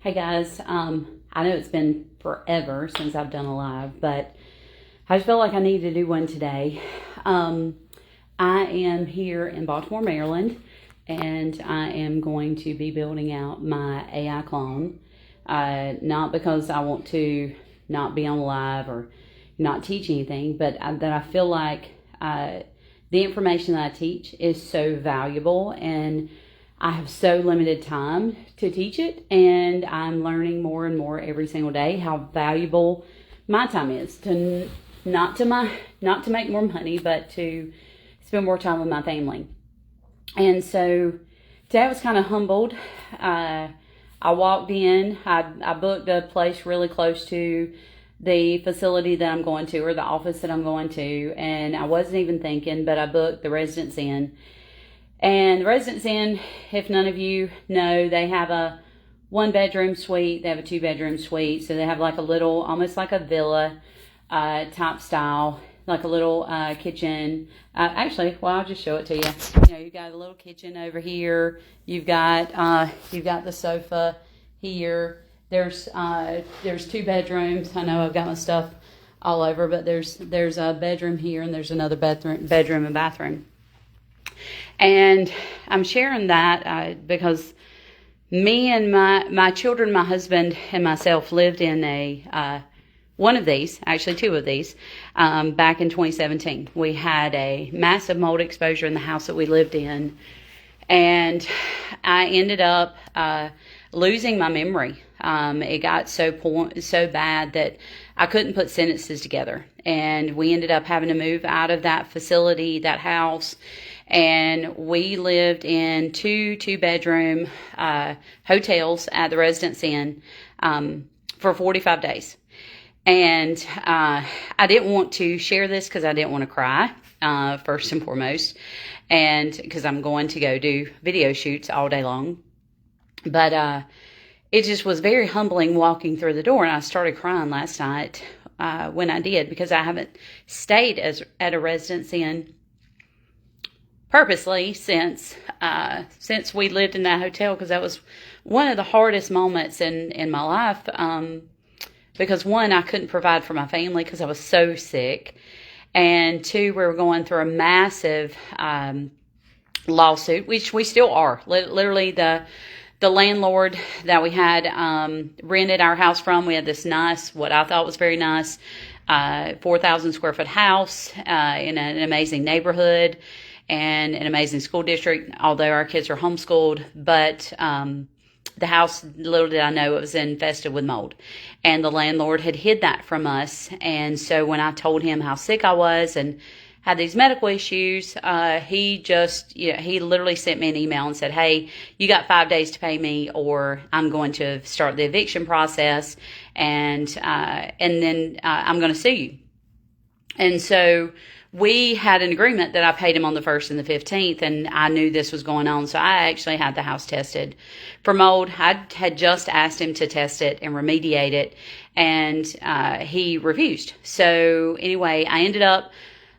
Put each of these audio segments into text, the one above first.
Hey guys, I know it's been forever since I've done a live, but I just felt like I needed to do one today. I am here in Baltimore, Maryland, and I am going to be building out my AI clone. Not because I want to not be on live or not teach anything, but that I feel like the information that I teach is so valuable, and I have so limited time to teach it, and I'm learning more and more every single day how valuable my time is to not to make more money, but to spend more time with my family. And so today I was kind of humbled. I walked in, I booked a place really close to the facility that I'm going to, or the office that I'm going to, and I wasn't even thinking, but I booked the Residence Inn. And the Residence Inn, if none of you know, they have a 1-bedroom suite, they have a 2-bedroom suite, so they have like a little, almost like a villa type style, like a little kitchen. I'll just show it to you. You know, you've got a little kitchen over here. You've got the sofa here. There's 2 bedrooms. I know I've got my stuff all over, but there's a bedroom here, and there's another bedroom and bathroom. And I'm sharing that because me and my children, my husband, and myself lived in one of these, actually 2 of these, back in 2017. We had a massive mold exposure in the house that we lived in, and I ended up losing my memory. It got so bad that I couldn't put sentences together, and we ended up having to move out of that facility, that house, and we lived in 2-bedroom hotels at the Residence Inn for 45 days. And I didn't want to share this because I didn't want to cry, first and foremost, and because I'm going to go do video shoots all day long. But it just was very humbling walking through the door, and I started crying last night when I did, because I haven't stayed at a Residence Inn purposely since we lived in that hotel, because that was one of the hardest moments in my life, because 1, I couldn't provide for my family because I was so sick, and 2, we were going through a massive lawsuit, which we still are. Literally, the landlord that we had rented our house from, we had this nice, what I thought was very nice, 4,000 square foot house in an amazing neighborhood and an amazing school district, although our kids are homeschooled. But the house, little did I know, it was infested with mold. And the landlord had hid that from us. And so when I told him how sick I was and had these medical issues, he literally sent me an email and said, "Hey, you got 5 days to pay me, or I'm going to start the eviction process, and then I'm going to sue you." And so we had an agreement that I paid him on the 1st and the 15th, and I knew this was going on. So I actually had the house tested for mold. I had just asked him to test it and remediate it, and he refused. So anyway, I ended up,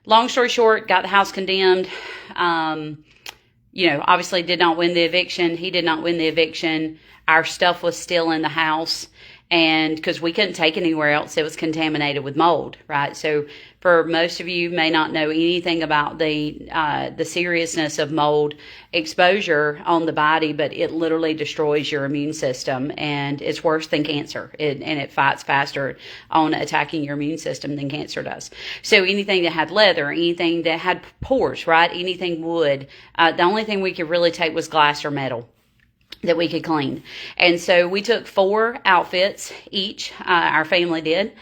long story short, got the house condemned. Obviously did not win the eviction. He did not win the eviction. Our stuff was still in the house, and because we couldn't take it anywhere else, it was contaminated with mold, right? So for most of you may not know anything about the seriousness of mold exposure on the body, but it literally destroys your immune system, and it's worse than cancer. And it fights faster on attacking your immune system than cancer does. So anything that had leather, anything that had pores, right? Anything wood. The only thing we could really take was glass or metal that we could clean. And so we took 4 outfits each, our family did.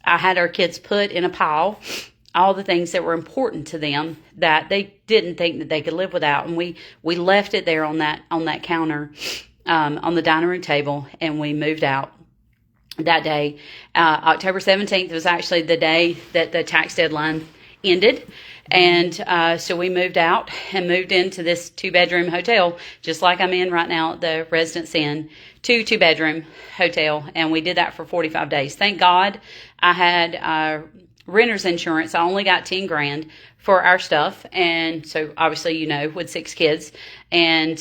I had our kids put in a pile all the things that were important to them that they didn't think that they could live without. And we left it there on that counter, on the dining room table, and we moved out that day. October 17th was actually the day that the tax deadline ended. And so we moved out and moved into this 2-bedroom hotel, just like I'm in right now at the Residence Inn, 2-bedroom hotel. And we did that for 45 days. Thank God I had renter's insurance. I only got 10 grand for our stuff. And so obviously, with 6 kids and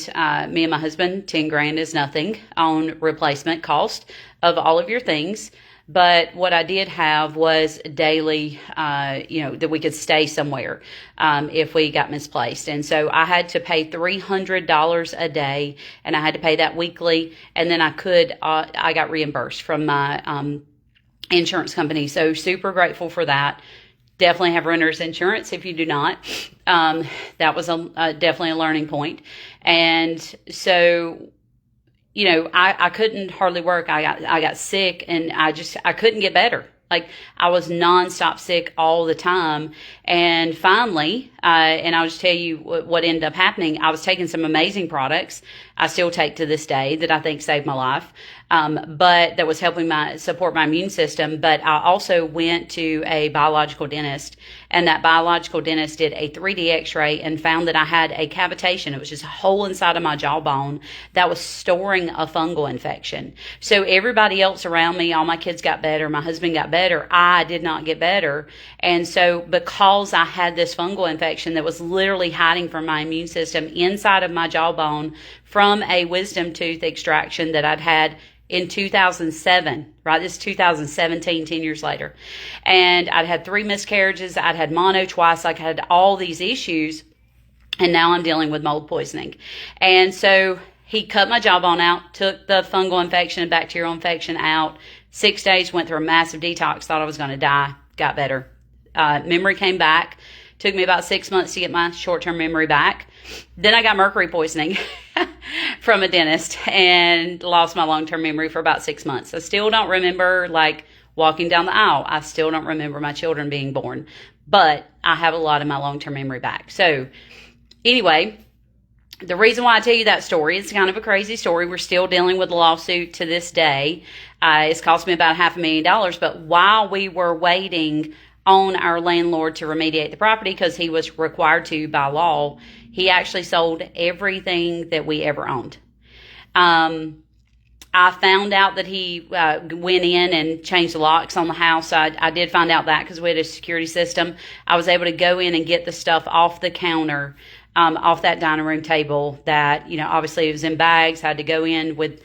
me and my husband, 10 grand is nothing on replacement cost of all of your things. But what I did have was daily, that we could stay somewhere if we got misplaced. And so I had to pay $300 a day, and I had to pay that weekly. And then I got reimbursed from my insurance company. So super grateful for that. Definitely have renter's insurance if you do not. That was definitely a learning point. And so I couldn't hardly work. I got sick, and I couldn't get better. Like, I was nonstop sick all the time. And finally, and I'll just tell you what ended up happening. I was taking some amazing products I still take to this day that I think saved my life. But that was helping support my immune system. But I also went to a biological dentist, and that biological dentist did a 3D x-ray and found that I had a cavitation. It was just a hole inside of my jawbone that was storing a fungal infection. So everybody else around me, all my kids got better, my husband got better, I did not get better. And so because I had this fungal infection that was literally hiding from my immune system inside of my jawbone from a wisdom tooth extraction that I'd had in 2007, right? This is 2017, 10 years later. And I'd had 3 miscarriages. I'd had mono twice. I had all these issues. And now I'm dealing with mold poisoning. And so he cut my jawbone out, took the fungal infection and bacterial infection out. 6 days, went through a massive detox, thought I was going to die, got better. Memory came back. Took me about 6 months to get my short-term memory back. Then I got mercury poisoning from a dentist and lost my long-term memory for about 6 months. I still don't remember, walking down the aisle. I still don't remember my children being born. But I have a lot of my long-term memory back. So anyway, the reason why I tell you that story, it's kind of a crazy story. We're still dealing with a lawsuit to this day. It's cost me about $500,000. But while we were waiting on our landlord to remediate the property, because he was required to by law, he actually sold everything that we ever owned. I found out that he went in and changed the locks on the house. I did find out that because we had a security system. I was able to go in and get the stuff off the counter, off that dining room table that, obviously it was in bags. I had to go in with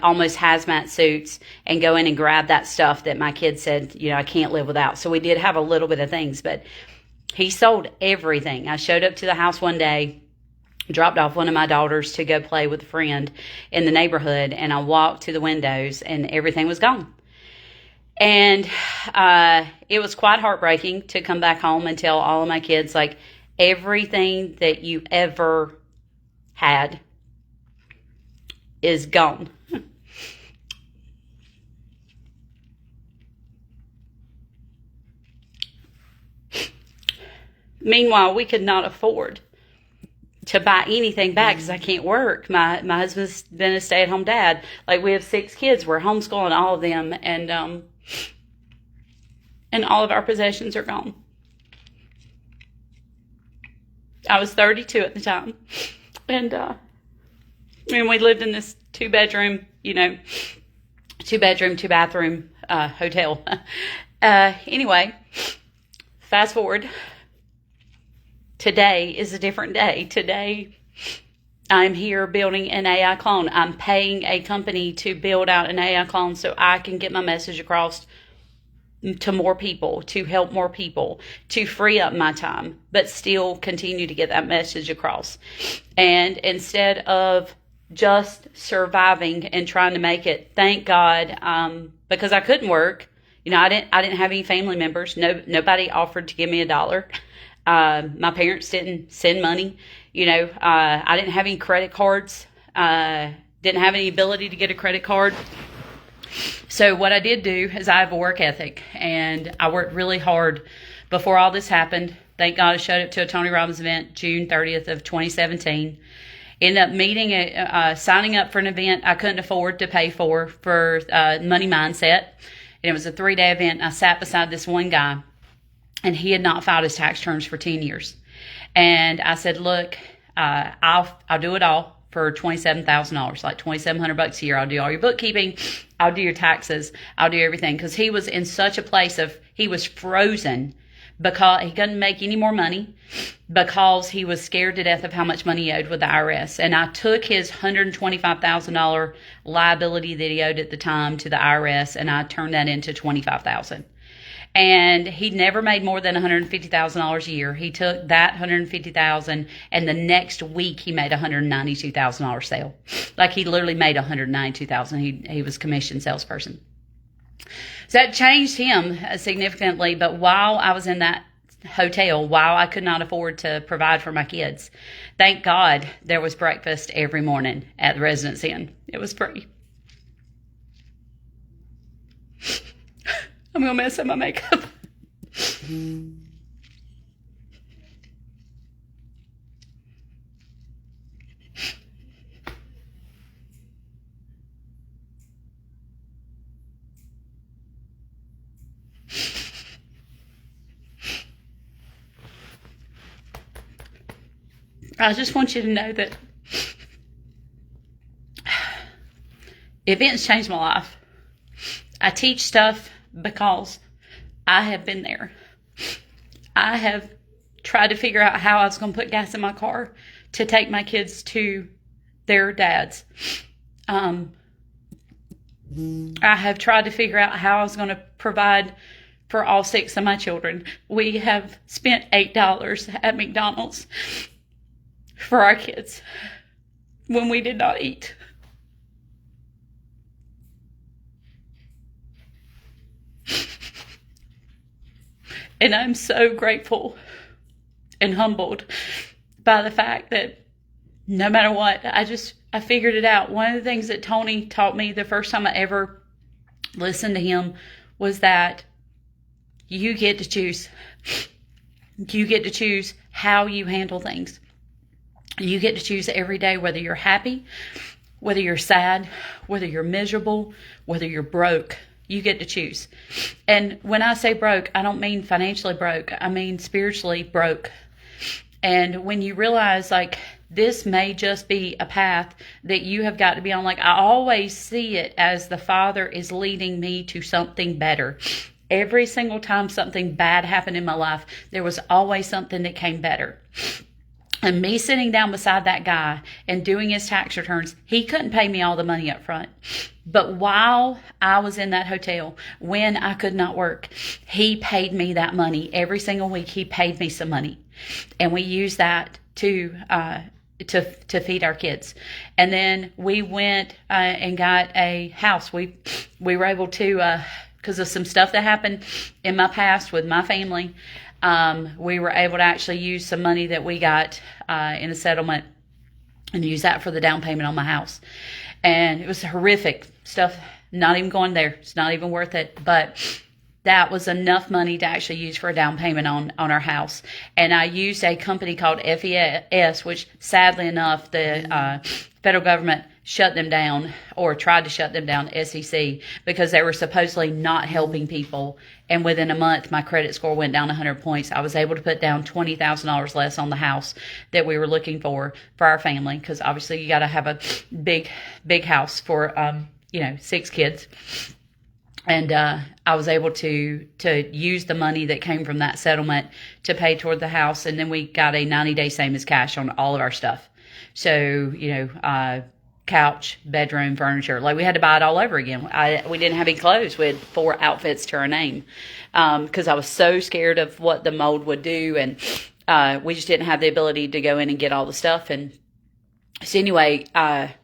almost hazmat suits and go in and grab that stuff that my kids said, I can't live without. So we did have a little bit of things, but he sold everything. I showed up to the house one day, dropped off one of my daughters to go play with a friend in the neighborhood, and I walked to the windows and everything was gone. And it was quite heartbreaking to come back home and tell all of my kids, everything that you ever had is gone. Meanwhile, we could not afford to buy anything back because I can't work. My husband's been a stay-at-home dad. We have 6 kids. We're homeschooling all of them, and all of our possessions are gone. I was 32 at the time, and we lived in this 2-bedroom, 2-bathroom hotel. Anyway, fast forward. Today is a different day. Today, I'm here building an AI clone. I'm paying a company to build out an AI clone so I can get my message across to more people, to help more people, to free up my time, but still continue to get that message across. And instead of just surviving and trying to make it, thank God, because I couldn't work. I didn't have any family members. Nobody offered to give me $1. My parents didn't send money. I didn't have any credit cards. Didn't have any ability to get a credit card. So what I did do is I have a work ethic, and I worked really hard before all this happened. Thank God I showed up to a Tony Robbins event June 30th of 2017. Ended up signing up for an event I couldn't afford to pay for Money Mindset. And it was a 3-day event. I sat beside this one guy, and he had not filed his tax returns for 10 years. And I said, look, I'll do it all for $27,000, like $2,700 a year. I'll do all your bookkeeping. I'll do your taxes. I'll do everything. Because he was in such a place of, he was frozen because he couldn't make any more money because he was scared to death of how much money he owed with the IRS. And I took his $125,000 liability that he owed at the time to the IRS, and I turned that into $25,000. And he never made more than $150,000 a year. He took that $150,000, and the next week he made a $192,000 sale. Like, he literally made $192,000. He was a commission salesperson. So that changed him significantly. But while I was in that hotel, while I could not afford to provide for my kids, thank God there was breakfast every morning at the Residence Inn. It was free. I'm going to mess up my makeup. I just want you to know that events changed my life. I teach stuff because I have been there. I have tried to figure out how I was going to put gas in my car to take my kids to their dads. I have tried to figure out how I was going to provide for all 6 of my children. We have spent $8 at McDonald's for our kids when we did not eat. And I'm so grateful and humbled by the fact that no matter what, I figured it out. One of the things that Tony taught me the first time I ever listened to him was that you get to choose. You get to choose how you handle things. You get to choose every day whether you're happy, whether you're sad, whether you're miserable, whether you're broke. You get to choose. And when I say broke, I don't mean financially broke. I mean spiritually broke. And when you realize, like, this may just be a path that you have got to be on. Like, I always see it as the Father is leading me to something better. Every single time something bad happened in my life, there was always something that came better. And me sitting down beside that guy and doing his tax returns, he couldn't pay me all the money up front. But while I was in that hotel, when I could not work, he paid me that money. Every single week, he paid me some money. And we used that to feed our kids. And then we went and got a house. We were able to, because of some stuff that happened in my past with my family, we were able to actually use some money that we got in a settlement and use that for the down payment on my house. And it was horrific stuff. Not even going there. It's not even worth it. But that was enough money to actually use for a down payment on our house. And I used a company called FES, which sadly enough, the federal government shut them down, or tried to shut them down, SEC, because they were supposedly not helping people. And within a month, my credit score went down 100 points. I was able to put down $20,000 less on the house that we were looking for our family, because obviously you got to have a big house for 6 kids. And I was able to use the money that came from that settlement to pay toward the house. And then we got a 90-day same as cash on all of our stuff. So, couch, bedroom, furniture. Like, we had to buy it all over again. We didn't have any clothes. We had 4 outfits to our name because I was so scared of what the mold would do. And we just didn't have the ability to go in and get all the stuff. And so anyway, and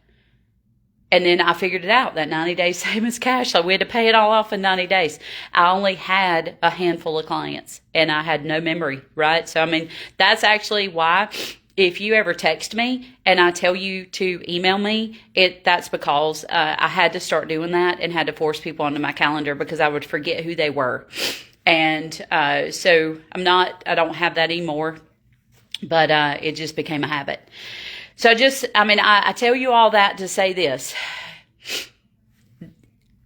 then I figured it out, that 90 days same as cash. So we had to pay it all off in 90 days. I only had a handful of clients and I had no memory, right? So, I mean, that's actually why if you ever text me and I tell you to email me, that's because I had to start doing that and had to force people onto my calendar because I would forget who they were. And so I don't have that anymore, but it just became a habit. So I tell you all that to say this.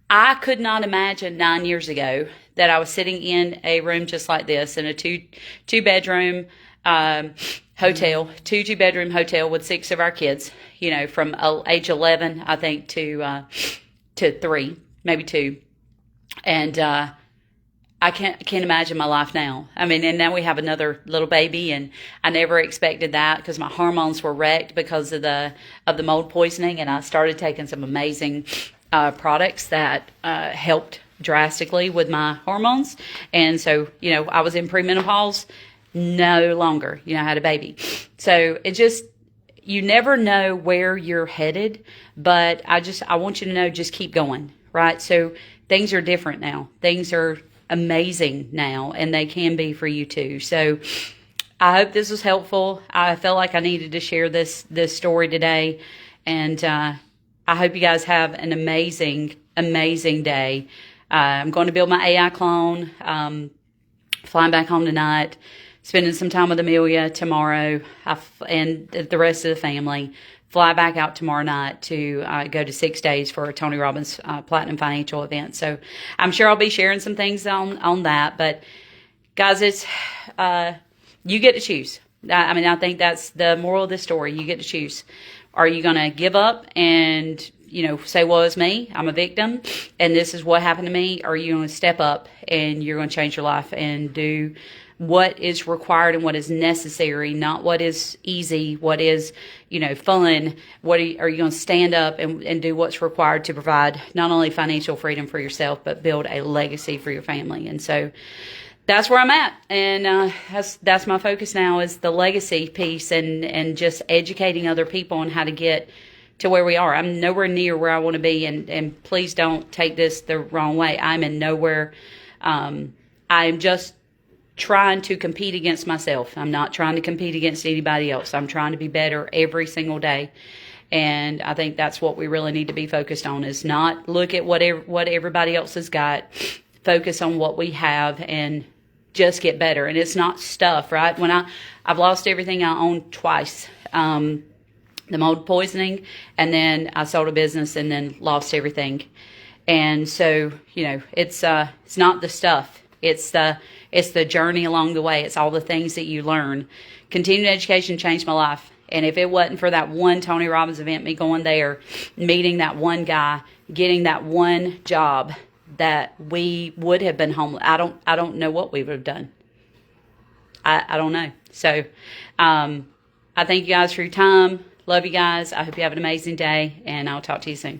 I could not imagine 9 years ago that I was sitting in a room just like this in a two-bedroom hotel, two-bedroom hotel with 6 of our kids, from age 11, I think, to 3, maybe 2. And I can't imagine my life now. I mean, and now we have another little baby, and I never expected that because my hormones were wrecked because of the mold poisoning, and I started taking some amazing products that helped drastically with my hormones. And so, I was in premenopause, no longer, I had a baby. So it just, you never know where you're headed, but I want you to know, just keep going, right? So things are different now. Things are amazing now, and they can be for you too. So I hope this was helpful. I felt like I needed to share this story today, and I hope you guys have an amazing day. I'm going to build my AI clone, flying back home tonight, spending some time with Amelia tomorrow, and the rest of the family. Fly back out tomorrow night to go to 6 days for a Tony Robbins Platinum Financial event. So I'm sure I'll be sharing some things on that. But guys, it's you get to choose. I think that's the moral of the story. You get to choose. Are you going to give up and say, well, it's me, I'm a victim, and this is what happened to me? Or are you going to step up and you're going to change your life and do what is required and what is necessary, not what is easy, what is, fun? Are you going to stand up and do what's required to provide not only financial freedom for yourself, but build a legacy for your family? And so that's where I'm at. And that's my focus now, is the legacy piece and just educating other people on how to get to where we are. I'm nowhere near where I want to be. And please don't take this the wrong way. I'm in nowhere. I'm just trying to compete against myself. I'm not trying to compete against anybody else. I'm trying to be better every single day. And I think that's what we really need to be focused on, is not look at what everybody else has got. Focus on what we have and just get better. And it's not stuff, right? When I've lost everything I owned twice. The mold poisoning, and then I sold a business and then lost everything. And so, it's not the stuff. It's the journey along the way. It's all the things that you learn. Continuing education changed my life. And if it wasn't for that one Tony Robbins event, me going there, meeting that one guy, getting that one job, that we would have been homeless. I don't know what we would have done. I don't know. So I thank you guys for your time. Love you guys. I hope you have an amazing day, and I'll talk to you soon.